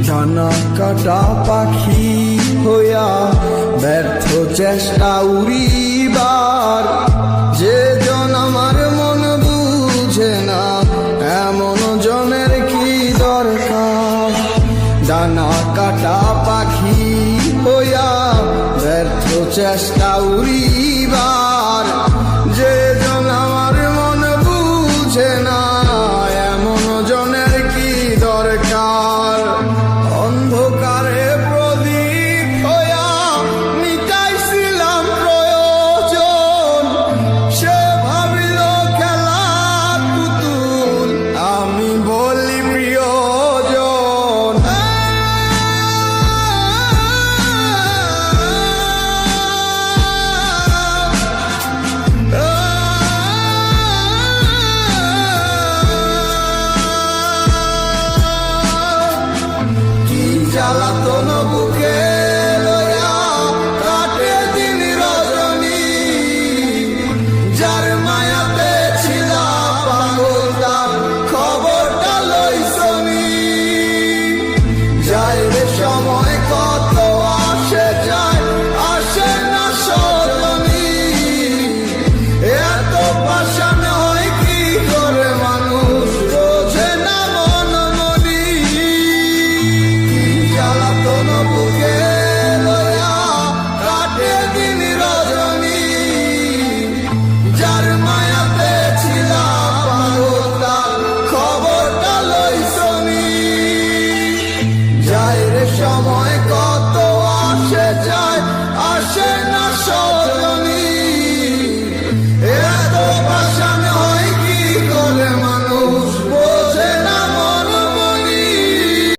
ডানা কাটা পাখি হইয়া ব্যর্থ চেষ্টা উড়িবার, যে জন আমার মন বুঝে না এমন জনের কি দরকার। ডানা কাটা পাখি হইয়া ব্যর্থ চেষ্টা উড়িবার, যে জন আমার মন বুঝে না এমন জনের কি দরকার। অন্ধকারে প্রদীপ হইয়া মিটাইছিলাম প্রয়োজন, সে ভাবিল খেলার পুতুল আমি বলি প্রিয়জন। জ্বালাতন বুকে লইয়া কাটে দিন রজনী, যার মায়াতে ছিলাম পাগল তার খবরটা লইছনি। যায় রে সময় কত আসে যায়, আসে না সজনী, এত পাষাণ হয় কি করে মানুষ বোঝে না মন মনি। জ্বালাতন বুকে লইয়া কাটে দিন রজনী, যার মায়াতে ছিলাম পাগল তার খবরটা লইছনি। যায় রে সময়